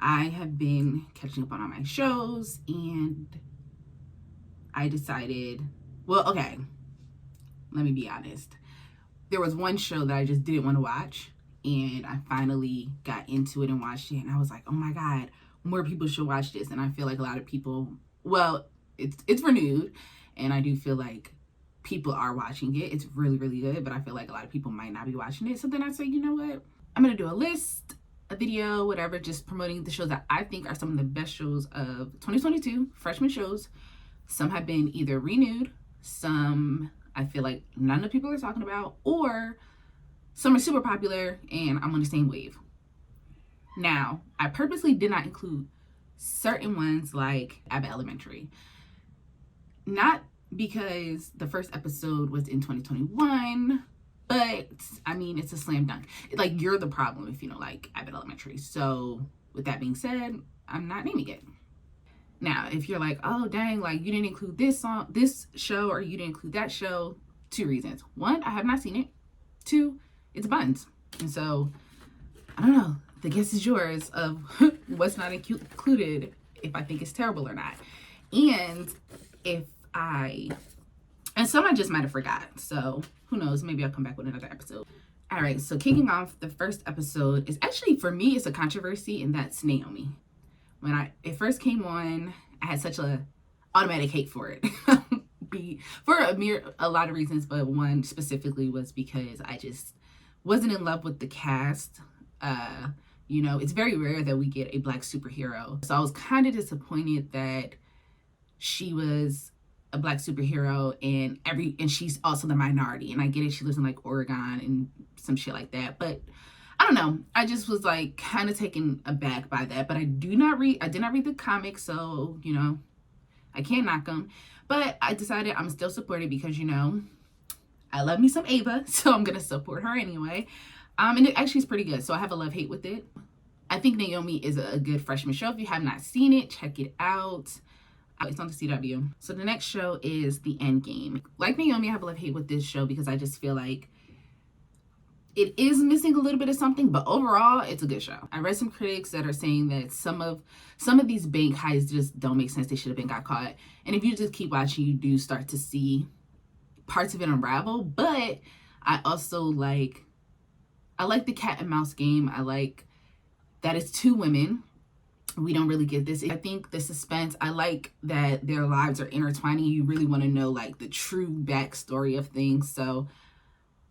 I have been catching up on all my shows, and I decided, well, okay, let me be honest. There was one show that I just didn't want to watch, and I finally got into it and watched it, and I was like, oh my God, more people should watch this. And I feel like a lot of people, well, it's renewed, and I do feel like people are watching it. It's really, really good, but I feel like a lot of people might not be watching it. So then I say, you know what? I'm going to do a list, a video, whatever, just promoting the shows that I think are some of the best shows of 2022, freshman shows. Some have been either renewed, some I feel like none of the people are talking about, or some are super popular and I'm on the same wave. Now, I purposely did not include certain ones like Abbott Elementary. Not because the first episode was in 2021, but I mean, it's a slam dunk. Like, you're the problem if you don't like Abbott Elementary. So with that being said, I'm not naming it. Now, if you're like, oh dang, like you didn't include this show, or you didn't include that show, 2 reasons. 1, I have not seen it. 2, it's buns. And so, I don't know. The guess is yours of what's not included, if I think it's terrible or not. And some I just might have forgot. So who knows? Maybe I'll come back with another episode. All right. So kicking off the first episode is actually, for me, it's a controversy, and that's Naomi. When it first came on, I had such a automatic hate for it. For a lot of reasons, but one specifically was because I just wasn't in love with the cast. It's very rare that we get a Black superhero. So I was kind of disappointed that she was a Black superhero and she's also the minority. And I get it, she lives in like Oregon and some shit like that. But I don't know. I just was like kind of taken aback by that. But I did not read the comics, so I can't knock them. But I decided I'm still supported because I love me some Ava, so I'm gonna support her anyway. And it actually is pretty good. So I have a love-hate with it. I think Naomi is a good freshman show. If you have not seen it, check it out. It's on the CW. So the next show is The Endgame. Like Naomi, I have a love-hate with this show because I just feel like it is missing a little bit of something, but overall, it's a good show. I read some critics that are saying that some of these bank heists just don't make sense. They should have got caught. And if you just keep watching, you do start to see parts of it unravel. But I also like the cat and mouse game. I like that it's 2 women. We don't really get this. I think the suspense, I like that their lives are intertwining. You really want to know like the true backstory of things. So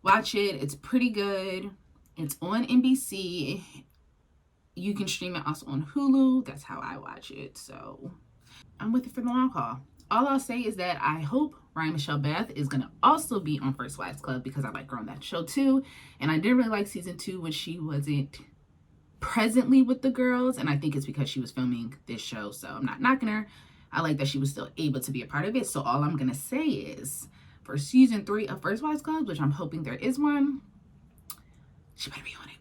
watch it. It's pretty good. It's on NBC. You can stream it also on Hulu. That's how I watch it. So I'm with it for the long haul. All I'll say is that I hope Ryan Michelle Beth is going to also be on First Wives Club because I like her on that show too. And I didn't really like season 2 when she wasn't presently with the girls. And I think it's because she was filming this show. So I'm not knocking her. I like that she was still able to be a part of it. So all I'm going to say is for season 3 of First Wives Club, which I'm hoping there is one, she better be on it.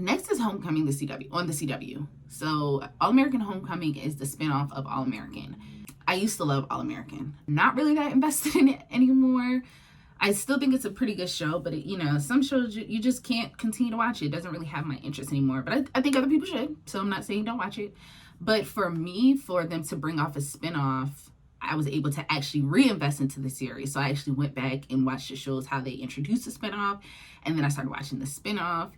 Next is Homecoming on the CW. So All American Homecoming is the spinoff of All American. I used to love All American. Not really that invested in it anymore. I still think it's a pretty good show, but some shows you just can't continue to watch it. It doesn't really have my interest anymore, but I think other people should. So I'm not saying don't watch it. But for me, for them to bring off a spinoff, I was able to actually reinvest into the series. So I actually went back and watched the shows, how they introduced the spinoff. And then I started watching the spinoff.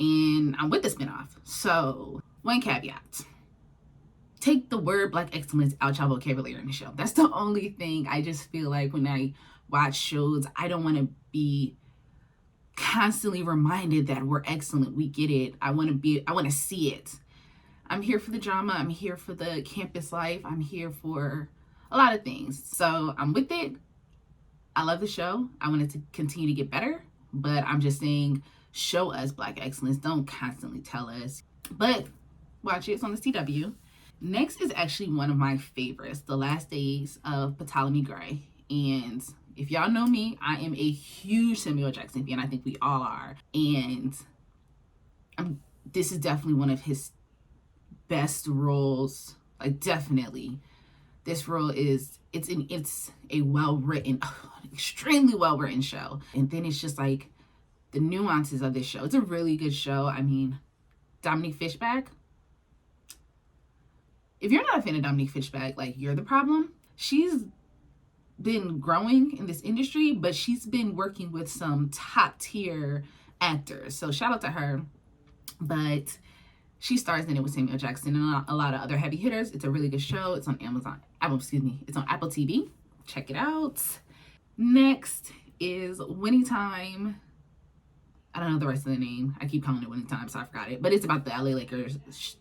And I'm with the spinoff. So one caveat. Take the word Black excellence out your vocabulary in the show. That's the only thing. I just feel like when I watch shows, I don't want to be constantly reminded that we're excellent. We get it. I want to see it. I'm here for the drama. I'm here for the campus life. I'm here for a lot of things. So I'm with it. I love the show. I want it to continue to get better, but I'm just saying, show us Black excellence. Don't constantly tell us, but watch it. It's on the CW. Next is actually one of my favorites, The Last Days of Ptolemy Gray. And if y'all know me, I am a huge Samuel Jackson fan. I think we all are. And this is definitely one of his best roles. Like, definitely. This role is, it's a well-written, extremely well-written show. And then it's just like the nuances of this show. It's a really good show. I mean, Dominique Fishback, if you're not a fan of Dominique Fishback, like, you're the problem. She's been growing in this industry, but she's been working with some top tier actors. So shout out to her. But she stars in it with Samuel Jackson and a lot of other heavy hitters. It's a really good show. It's on it's on Apple TV. Check it out. Next is Winning Time. I don't know the rest of the name. I keep calling it Winning Time, so I forgot it. But it's about the LA Lakers,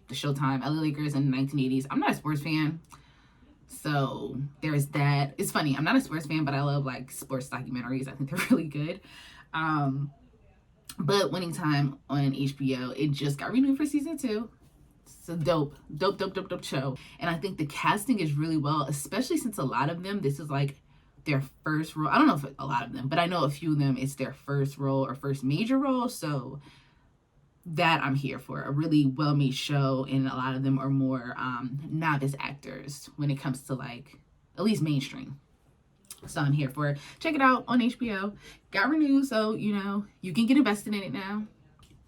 the Showtime LA Lakers in the 1980s. I'm not a sports fan, so there's that. It's funny. I'm not a sports fan, but I love like sports documentaries. I think they're really good. But Winning Time on HBO, it just got renewed for season 2. It's a dope show. And I think the casting is really well, especially since a lot of them, this is like their first role. I don't know if a lot of them, but I know a few of them, it's their first role or first major role. So that I'm here for. A really well-made show, and a lot of them are more novice actors when it comes to like, at least mainstream. So I'm here for it. Check it out on HBO. Got renewed, so you know you can get invested in it now.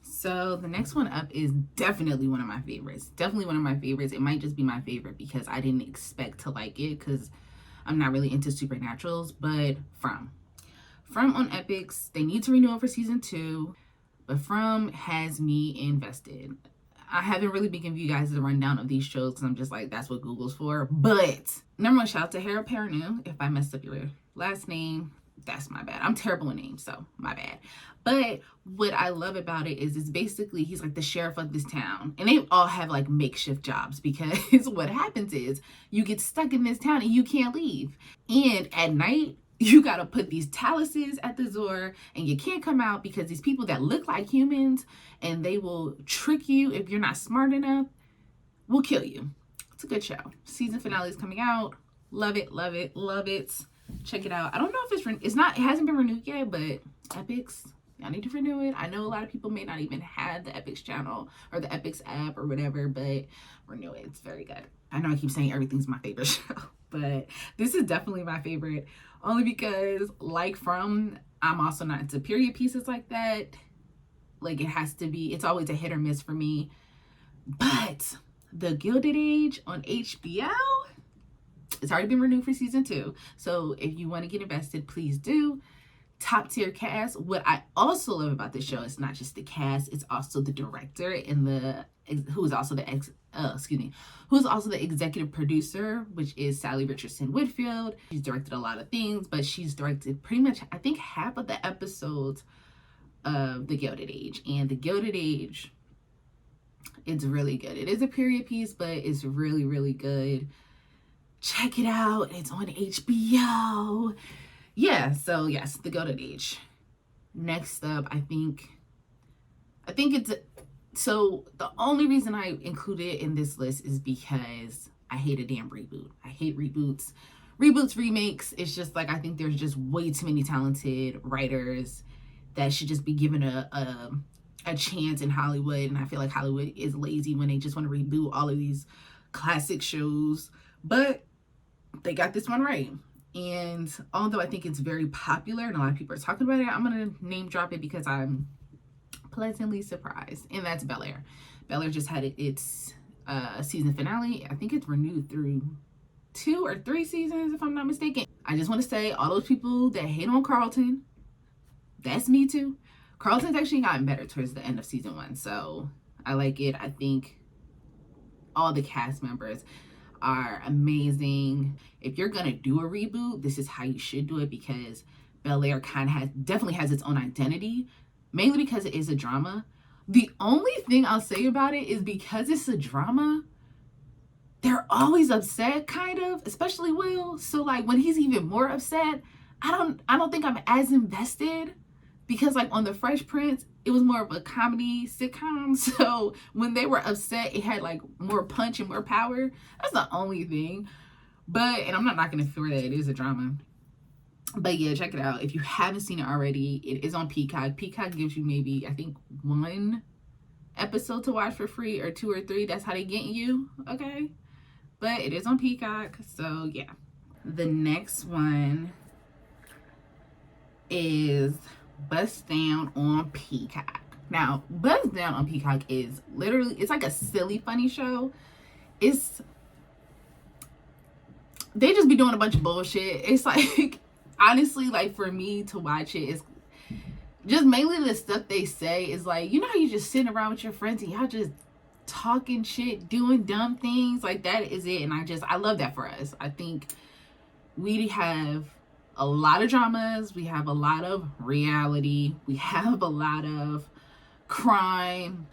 So the next one up is definitely one of my favorites. Definitely one of my favorites. It might just be my favorite because I didn't expect to like it because I'm not really into supernaturals. But From on Epix, they need to renew it for season 2. But From has me invested. I haven't really been giving you guys the rundown of these shows because I'm just like, that's what Google's for. But number one, shout out to Harold Perrineau. If I messed up your last name, that's my bad. I'm terrible with names, so my bad. But what I love about it is it's basically, he's like the sheriff of this town. And they all have like makeshift jobs because what happens is you get stuck in this town and you can't leave. And at night, you got to put these taluses at the door and you can't come out because these people that look like humans and they will trick you if you're not smart enough will kill you. It's a good show. Season finale is coming out. Love it, love it, love it. Check it out. I don't know if it hasn't been renewed yet, but Epix, y'all need to renew it. I know a lot of people may not even have the Epix channel or the Epix app or whatever, but renew it. It's very good. I know I keep saying everything's my favorite show, but this is definitely my favorite. Only because, like From, I'm also not into period pieces like that. Like, it has to be, it's always a hit or miss for me. But The Gilded Age on HBO, it's already been renewed for season 2. So if you want to get invested, please do. Top tier cast. What I also love about this show is not just the cast, it's also the director and who's also the executive producer, which is Sally Richardson Whitfield. She's directed a lot of things, but she's directed pretty much, I think, half of the episodes of The Gilded Age. And The Gilded Age, it's really good. It is a period piece, but it's really, really good. Check it out. It's on HBO. Yeah, so yes, The Gilded Age. Next up, I think it's so the only reason I included it in this list is because I hate a damn reboot. I hate reboots. Reboots, remakes, it's just like, I think there's just way too many talented writers that should just be given a chance in Hollywood. And I feel like Hollywood is lazy when they just want to reboot all of these classic shows. But they got this one right. And although I think it's very popular and a lot of people are talking about it, I'm going to name drop it because I'm pleasantly surprised. And that's Bel Air. Bel Air just had its season finale. I think it's renewed through 2 or 3 seasons, if I'm not mistaken. I just want to say, all those people that hate on Carlton, that's me too. Carlton's actually gotten better towards the end of season 1. So I like it. I think all the cast members are amazing. If you're gonna do a reboot, this is how you should do it, because Bel Air definitely has its own identity, mainly because it is a drama. The only thing I'll say about it is because it's a drama, they're always upset, kind of, especially Will. So like when he's even more upset, I don't think I'm as invested, because like on The Fresh Prince, it was more of a comedy sitcom. So when they were upset, it had like more punch and more power. That's the only thing. But, and I'm not knocking the fact that it is a drama. But yeah, check it out. If you haven't seen it already, it is on Peacock. Peacock gives you maybe, I think, 1 episode to watch for free, or 2 or 3. That's how they get you, okay? But it is on Peacock, so yeah. The next one is Bust Down on Peacock. Now, Bust Down on Peacock is literally, it's like a silly, funny show. It's they just be doing a bunch of bullshit. It's like, honestly, like for me to watch it, it's just mainly the stuff they say is like, you know how you just sitting around with your friends and y'all just talking shit, doing dumb things, like that is it. And I love that for us. I think we have a lot of dramas, we have a lot of reality, we have a lot of crime,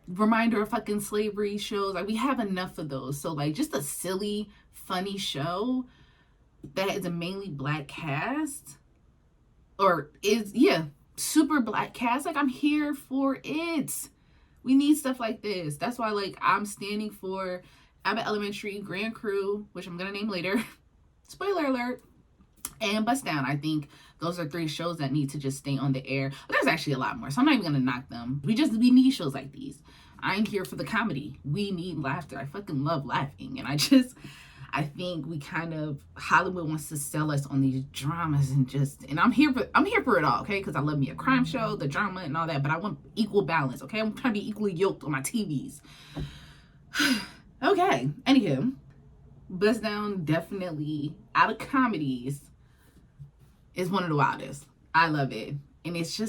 reminder of fucking slavery shows. Like we have enough of those. So like just a silly, funny show that is a mainly black cast, or is, yeah, super black cast. Like I'm here for it. We need stuff like this. That's why, like, I'm standing for Abbott Elementary, Grand Crew, which I'm gonna name later. Spoiler alert. And Bust Down. I think those are 3 shows that need to just stay on the air. But there's actually a lot more, so I'm not even gonna knock them. We need shows like these. I'm here for the comedy. We need laughter. I fucking love laughing. And I think we kind of, Hollywood wants to sell us on these dramas and I'm here for it all, okay? Because I love me a crime show, the drama and all that, but I want equal balance, okay? I'm trying to be equally yoked on my TVs. Okay, anywho, Bust Down definitely, out of comedies, is one of the wildest. I love it. And it's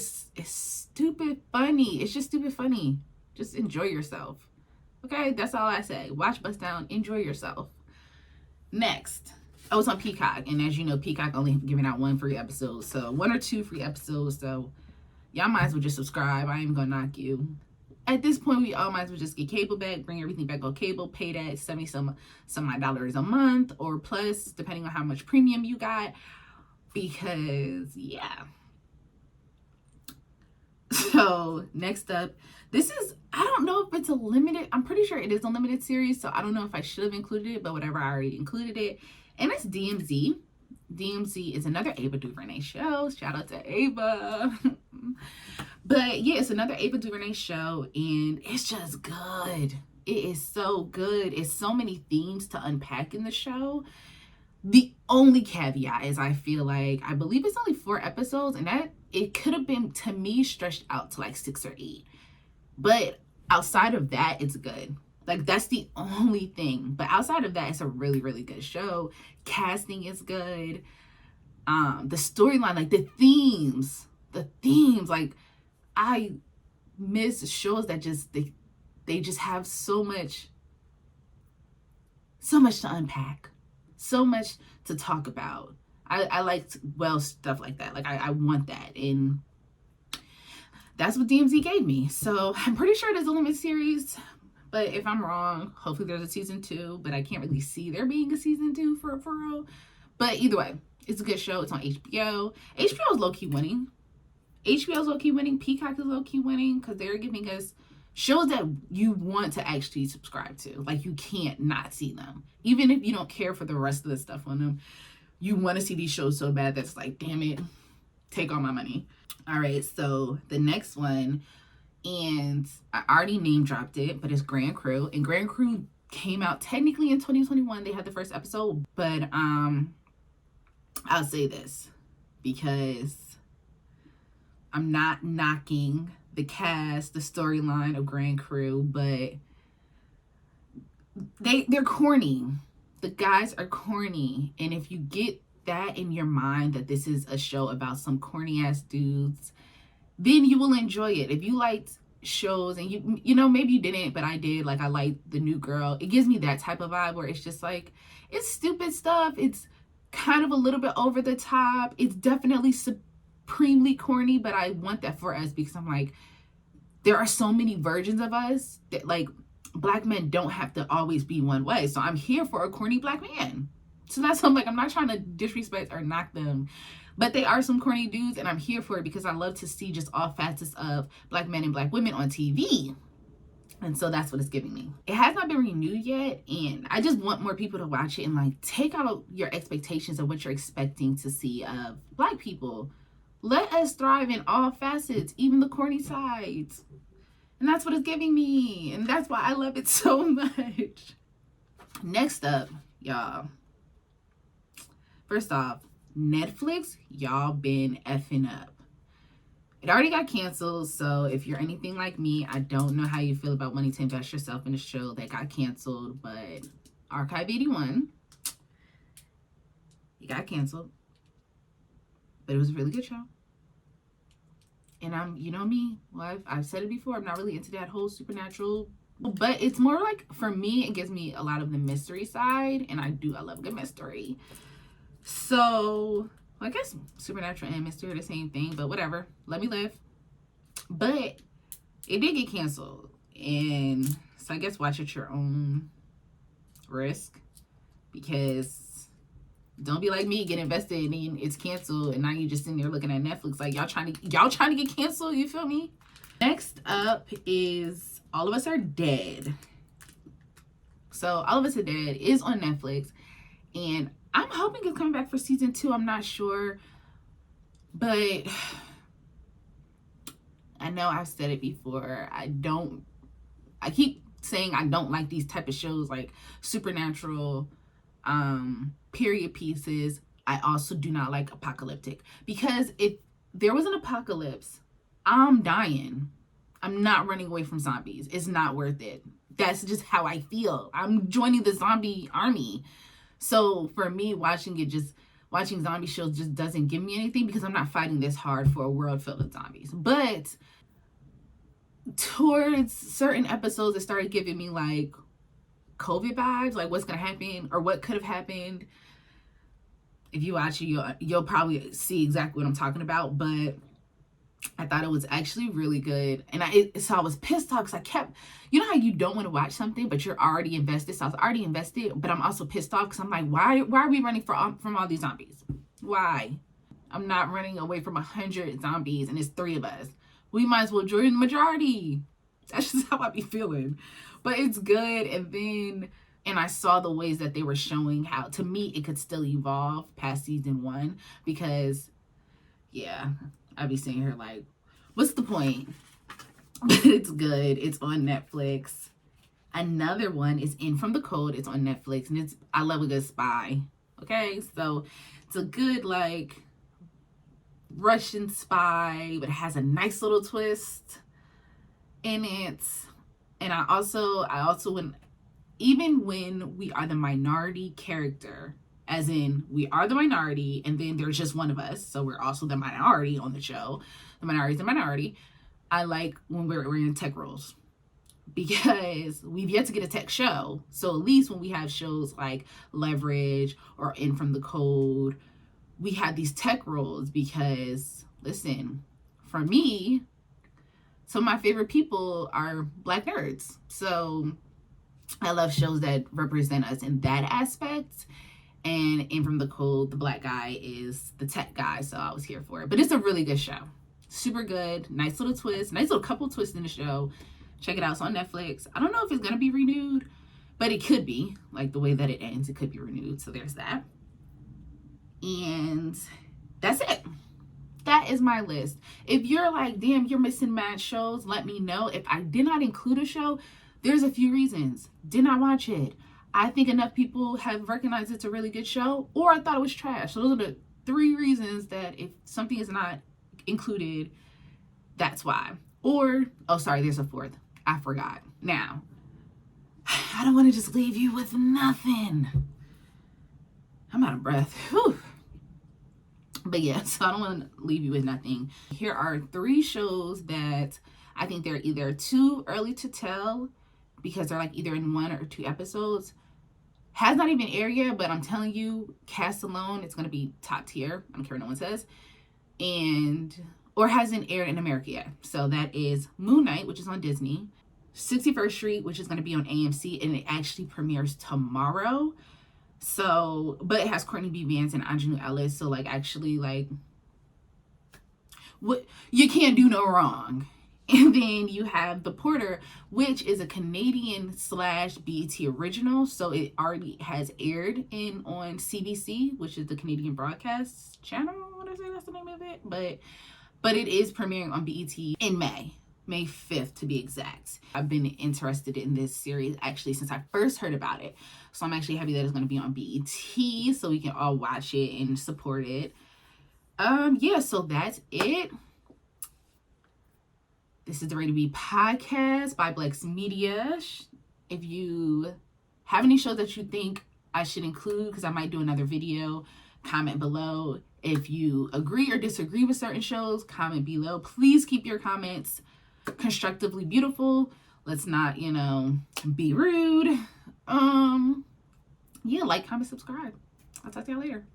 stupid funny. It's just stupid funny. Just enjoy yourself. Okay, that's all I say. Watch Bust Down, enjoy yourself. Next, it's on Peacock, and as you know, Peacock only giving out 1 free episode, so 1 or 2 free episodes, so y'all might as well just subscribe. I ain't gonna knock you. At this point, we all might as well just get cable back, bring everything back on cable, pay that $70 some odd dollars a month, or plus, depending on how much premium you got, because, yeah. So, next up, this is, I don't know if it's a limited, I'm pretty sure it is a limited series, so I don't know if I should have included it, but whatever, I already included it. And it's DMZ. DMZ is another Ava DuVernay show. Shout out to Ava. But yeah, it's another Ava DuVernay show, and it's just good. It is so good. It's so many themes to unpack in the show. The only caveat is I feel like, I believe it's only 4 episodes, and that it could have been, to me, stretched out to like 6 or 8. But outside of that, it's good. Like, that's the only thing. But outside of that, it's a really, really good show. Casting is good. The storyline, like the themes, like, I miss shows that just, they just have so much to unpack, so much to talk about. I like, well, stuff like that. Like, I want that. And that's what DMZ gave me. So I'm pretty sure there's a limited series, but if I'm wrong, hopefully there's a season 2, but I can't really see there being a season 2 for real. But either way, it's a good show. It's on HBO. HBO is low-key winning. HBO is low-key winning. Peacock is low-key winning because they're giving us shows that you want to actually subscribe to. Like, you can't not see them. Even if you don't care for the rest of the stuff on them, you want to see these shows so bad that's like, damn it, take all my money. All right, so the next one, and I already name dropped it, but it's Grand Crew. And Grand Crew came out technically in 2021. They had the first episode, but I'll say this because I'm not knocking the cast, the storyline of Grand Crew, but they're corny. The guys are corny, and if you get that in your mind that this is a show about some corny ass dudes, then you will enjoy it. If you liked shows and you know, maybe you didn't, but I did, like I liked The New Girl, it gives me that type of vibe where it's just like, it's stupid stuff, it's kind of a little bit over the top, it's definitely supremely corny, but I want that for us because I'm like, there are so many versions of us that, like, black men don't have to always be one way. So I'm here for a corny black man. So that's what I'm like, I'm not trying to disrespect or knock them, but they are some corny dudes, and I'm here for it because I love to see just all facets of black men and black women on TV. And so that's what it's giving me. It has not been renewed yet, and I just want more people to watch it and like take out your expectations of what you're expecting to see of black people. Let us thrive in all facets, even the corny sides. And that's what it's giving me, and that's why I love it so much. Next up, y'all. First off, Netflix, y'all been effing up. It already got canceled, so if you're anything like me, I don't know how you feel about wanting to invest yourself in a show that got canceled, but Archive 81, It got canceled, but it was a really good show. And you know me, well, I've said it before, I'm not really into that whole supernatural, but it's more like, for me, it gives me a lot of the mystery side, and I love good mystery. So I guess supernatural and mystery are the same thing, but whatever, let me live. But it did get canceled, and so I guess watch at your own risk, because don't be like me, get invested and it's canceled, and now you just sitting there looking at Netflix like y'all trying to get canceled. You feel me? Next up is All of Us Are Dead. So All of Us Are Dead is on Netflix, and I'm hoping it's coming back for season 2. I'm not sure, but I know I've said it before. I keep saying I don't like these type of shows like supernatural, period pieces. I also do not like apocalyptic, because if there was an apocalypse, I'm dying. I'm not running away from zombies. It's not worth it. That's just how I feel. I'm joining the zombie army. So for me, watching zombie shows just doesn't give me anything, because I'm not fighting this hard for a world filled with zombies. But towards certain episodes, it started giving me like COVID vibes, like what's gonna happen or what could have happened. If you watch it, you'll probably see exactly what I'm talking about. But I thought it was actually really good, and so I was pissed off, because I kept, you know how you don't want to watch something but you're already invested. So I was already invested, but I'm also pissed off because I'm like, why are we running from all these zombies? Why? I'm not running away from 100 zombies and it's 3 of us. We might as well join the majority. That's just how I be feeling. But it's good. And I saw the ways that they were showing how, to me, it could still evolve past season 1. Because, yeah, I be sitting here like, what's the point? But it's good. It's on Netflix. Another one is In From the Cold. It's on Netflix. And I love a good spy. Okay? So it's a good, like, Russian spy, but it has a nice little twist in it. And I also even when we are the minority character, as in we are the minority and then there's just one of us, so we're also the minority on the show. The minority is the minority. I like when we're in tech roles, because we've yet to get a tech show. So at least when we have shows like Leverage or In From the Cold, we have these tech roles, because listen, for me, some of my favorite people are Black nerds. So I love shows that represent us in that aspect. And In From the Cold, the Black guy is the tech guy, so I was here for it. But it's a really good show. Super good. Nice little twist. Nice little couple twists in the show. Check it out. It's on Netflix. I don't know if it's going to be renewed, but it could be. Like the way that it ends, it could be renewed. So there's that. And that's it. That is my list. If you're like, damn, you're missing mad shows, let me know. If I did not include a show, there's a few reasons. Did not watch it. I think enough people have recognized it's a really good show, or I thought it was trash. So those are the 3 reasons that if something is not included, that's why. Or, oh, sorry, there's a 4th. I forgot. Now, I don't want to just leave you with nothing. I'm out of breath. Whew. But yeah, so I don't want to leave you with nothing. Here are 3 shows that I think they're either too early to tell, because they're like either in 1 or 2 episodes. Has not even aired yet, but I'm telling you, cast alone, it's going to be top tier. I don't care what no one says. Or hasn't aired in America yet. So that is Moon Knight, which is on Disney. 61st Street, which is going to be on AMC, and it actually premieres tomorrow. So, but it has Courtney B. Vance and Aunjanue Ellis. So like, actually, like, what, you can't do no wrong. And then you have The Porter, which is a Canadian / BET original. So it already has aired on CBC, which is the Canadian Broadcast Channel. I want to say that's the name of it. But it is premiering on BET in May 5th to be exact. I've been interested in this series actually since I first heard about it. So I'm actually happy that it's going to be on BET so we can all watch it and support it. Yeah, so that's it. This is the Ready to Be podcast by Blex Media. If you have any shows that you think I should include, because I might do another video, comment below. If you agree or disagree with certain shows, comment below. Please keep your comments constructively beautiful. Let's not, you know, be rude. Yeah, like, comment, subscribe. I'll talk to y'all later.